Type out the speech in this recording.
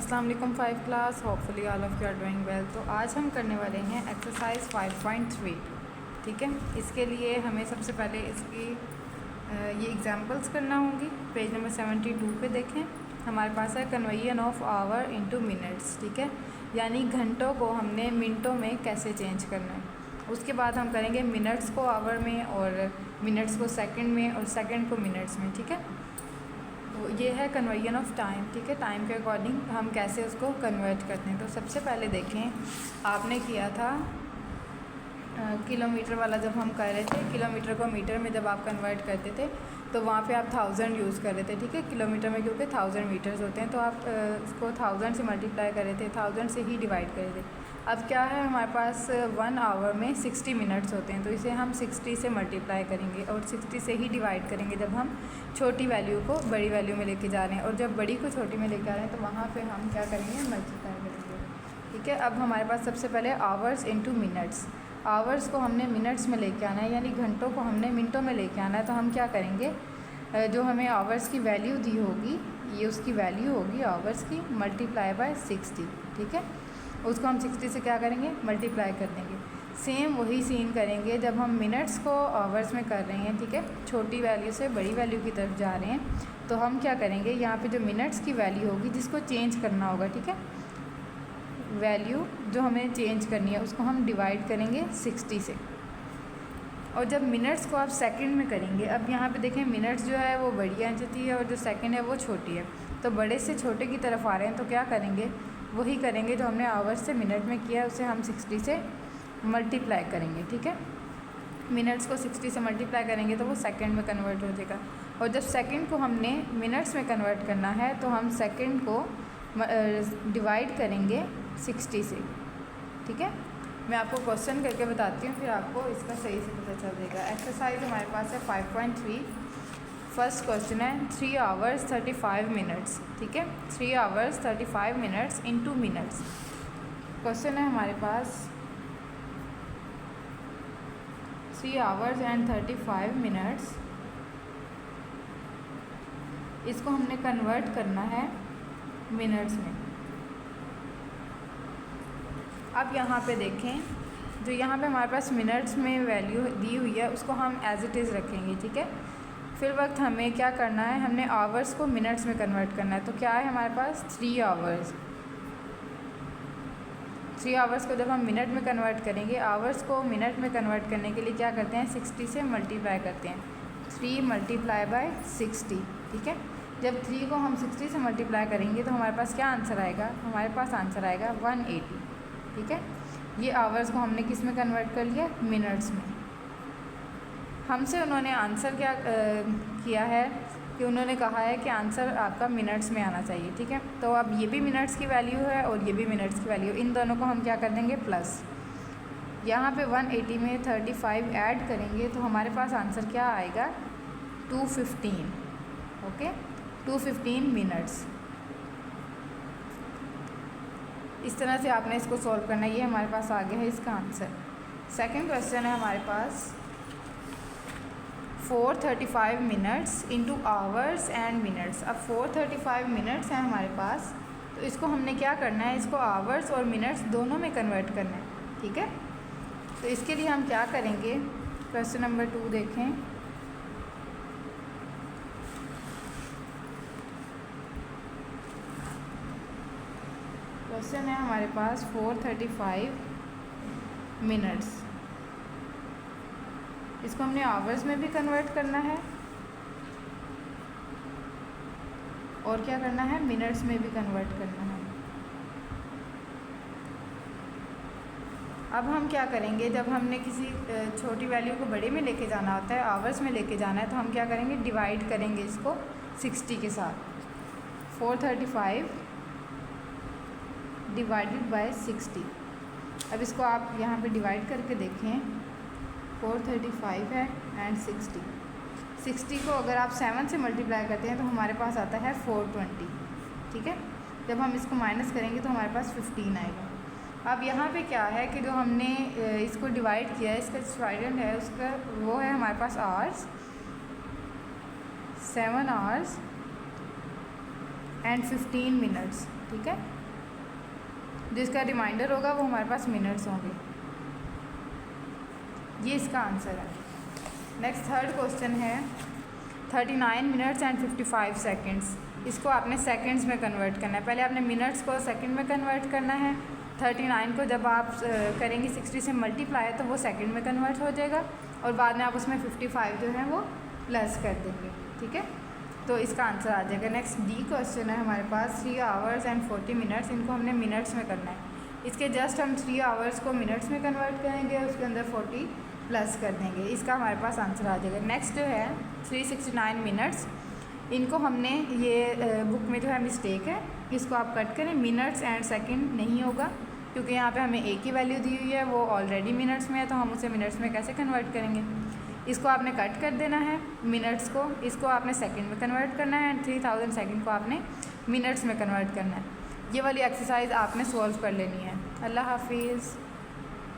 अस्सलाम वालेकुम 5 class, hopefully all of you are doing well. तो आज हम करने वाले हैं एक्सरसाइज 5.3। ठीक है, इसके लिए हमें सबसे पहले इसकी ये एग्जांपल्स करना होंगी। पेज नंबर 72 पे देखें, हमारे पास है conversion of our into minutes. ठीक है, यानी घंटों को हमने मिनटों में कैसे चेंज करना है। उसके बाद हम करेंगे मिनट्स को आवर में और मिनट्स को सेकंड में और सेकंड को मिनट्स में। ठीक है, तो ये है कन्वर्जन ऑफ टाइम। ठीक है, टाइम के अकॉर्डिंग हम कैसे उसको कन्वर्ट करते हैं। तो सबसे पहले देखें, आपने किया था किलोमीटर वाला। जब हम कर रहे थे किलोमीटर को मीटर में जब आप कन्वर्ट करते थे तो वहाँ पे आप 1000 यूज़ कर रहे थे। ठीक है, किलोमीटर में क्योंकि 1000 मीटर्स होते हैं तो आप उसको 1000 से मल्टीप्लाई कर रहे थे, 1000 से ही डिवाइड कर रहे थे। अब क्या है, हमारे पास 1 आवर में 60 मिनट्स होते हैं, तो इसे हम 60 से मल्टीप्लाई करेंगे और 60 से ही डिवाइड करेंगे जब हम छोटी वैल्यू को बड़ी वैल्यू में लेके जा रहे हैं। और जब बड़ी को छोटी में लेके आ रहे हैं तो वहाँ पे हम क्या करेंगे, मल्टीप्लाई करेंगे। ठीक है, अब हमारे पास सबसे पहले आवर्स इनटू मिनट्स। आवर्स को हमने मिनट्स में लेके आना है, यानी घंटों को हमने मिनटों में लेके आना है। तो हम क्या करेंगे, जो हमें आवर्स की वैल्यू दी होगी ये उसकी वैल्यू होगी आवर्स की मल्टीप्लाई बाय 60। ठीक है, उसको हम 60 से क्या करेंगे, मल्टीप्लाई कर देंगे। सेम वही सीन करेंगे जब हम मिनट्स को आवर्स में कर रहे हैं। ठीक है, छोटी वैल्यू से बड़ी वैल्यू की तरफ जा रहे हैं तो हम क्या करेंगे, यहाँ पे जो मिनट्स की वैल्यू होगी जिसको चेंज करना होगा। ठीक है, वैल्यू जो हमें चेंज करनी है उसको हम डिवाइड करेंगे 60 से। और जब मिनट्स को आप सेकंड में करेंगे, अब यहाँ पे देखें मिनट्स जो है वो बड़ी एंटिटी है और जो सेकंड है वो छोटी है, तो बड़े से छोटे की तरफ आ रहे हैं तो क्या करेंगे, वही करेंगे जो हमने आवर्स से मिनट में किया उसे हम 60 से मल्टीप्लाई करेंगे। ठीक है, मिनट्स को 60 से मल्टीप्लाई करेंगे तो वो सेकंड में कन्वर्ट हो जाएगा। और जब सेकंड को हमने मिनट्स में कन्वर्ट करना है तो हम सेकंड को डिवाइड करेंगे 60 से। ठीक है, मैं आपको क्वेश्चन करके बताती हूँ, फिर आपको इसका सही से पता चल जाएगा। एक्सरसाइज हमारे पास है 5.3। फर्स्ट क्वेश्चन है 3 आवर्स 35 मिनट्स। ठीक है, 3 hours 35 minutes into minutes. Question है हमारे पास 3 आवर्स एंड 35 मिनट्स, इसको हमने कन्वर्ट करना है मिनट्स में। अब यहाँ पे देखें, जो यहाँ पे हमारे पास मिनट्स में वैल्यू दी हुई है उसको हम एज इट इज़ रखेंगे। ठीक है, फिर वक्त हमें क्या करना है, हमने आवर्स को मिनट्स में कन्वर्ट करना है। तो क्या है हमारे पास 3 आवर्स। 3 आवर्स को जब हम मिनट में कन्वर्ट करेंगे, आवर्स को मिनट में कन्वर्ट करने के लिए क्या करते हैं, 60 से मल्टीप्लाई करते हैं। 3 मल्टीप्लाई बाय 60। ठीक है, जब 3 को हम 60 से मल्टीप्लाई करेंगे तो हमारे पास क्या आंसर आएगा, हमारे पास आंसर आएगा 180। ठीक है, ये आवर्स को हमने किस में कन्वर्ट कर लिया, मिनट्स में। हमसे उन्होंने आंसर क्या किया है कि उन्होंने कहा है कि आंसर आपका मिनट्स में आना चाहिए। ठीक है, तो अब ये भी मिनट्स की वैल्यू है और ये भी मिनट्स की वैल्यू, इन दोनों को हम क्या कर देंगे, प्लस। यहाँ पे 180 में 35 ऐड करेंगे तो हमारे पास आंसर क्या आएगा, 215। Okay, 215 minutes. इस तरह से आपने इसको सॉल्व करना है। ये हमारे पास आ गया है इसका आंसर। सेकंड क्वेश्चन है हमारे पास 435 minutes into hours and minutes. अब 435 मिनट्स हैं हमारे पास, तो इसको हमने क्या करना है, इसको आवर्स और मिनट्स दोनों में कन्वर्ट करना है। ठीक है, तो इसके लिए हम क्या करेंगे, क्वेश्चन नंबर 2 देखें। क्वेश्चन है हमारे पास 435 मिनट्स, इसको हमने आवर्स में भी कन्वर्ट करना है और क्या करना है, मिनट्स में भी कन्वर्ट करना है। अब हम क्या करेंगे, जब हमने किसी छोटी वैल्यू को बड़े में लेके जाना होता है, आवर्स में लेके जाना है, तो हम क्या करेंगे, डिवाइड करेंगे इसको 60 के साथ। 435 डिवाइडेड बाय 60। अब इसको आप यहाँ पे डिवाइड करके देखें, 435 है एंड 60। 60 को अगर आप 7 से मल्टीप्लाई करते हैं तो हमारे पास आता है 420। ठीक है, जब हम इसको माइनस करेंगे तो हमारे पास 15 आएगा। अब यहाँ पे क्या है कि जो हमने इसको डिवाइड किया है, इसका स्टूडेंट है उसका वो है हमारे पास आवर्स, 7 आवर्स एंड 15 मिनट्स, ठीक है। जिसका रिमाइंडर होगा वो हमारे पास मिनट्स होंगे। ये इसका आंसर है। नेक्स्ट थर्ड क्वेश्चन है 39 मिनट्स एंड 55 सेकेंड्स। इसको आपने सेकंड्स में कन्वर्ट करना है। पहले आपने मिनट्स को सेकंड में कन्वर्ट करना है। 39 को जब आप करेंगे 60 से मल्टीप्लाई तो वो सेकंड में कन्वर्ट हो जाएगा, और बाद में आप उसमें 55 जो है वो प्लस कर देंगे, ठीक है। तो इसका आंसर आ जाएगा। नेक्स्ट डी क्वेश्चन है हमारे पास 3 आवर्स एंड 40 मिनट्स। इनको हमने मिनट्स में करना है। इसके जस्ट हम 3 आवर्स को मिनट्स में कन्वर्ट करेंगे, उसके अंदर 40 प्लस कर देंगे। इसका हमारे पास आंसर आ जाएगा। नेक्स्ट जो है 369 मिनट्स। इनको हमने ये बुक में जो है मिस्टेक है, इसको आप कट करें। मिनट्स एंड सेकंड नहीं होगा क्योंकि यहाँ पे हमें एक ही वैल्यू दी हुई है, वो ऑलरेडी मिनट्स में है, तो हम उसे मिनट्स में कैसे कन्वर्ट करेंगे। इसको आपने कट कर देना है मिनट्स को, इसको आपने सेकंड में कन्वर्ट करना है, एंड 3000 सेकंड को आपने मिनट्स में कन्वर्ट करना है। ये वाली एक्सरसाइज आपने सॉल्व कर लेनी है। अल्लाह हाफिज़।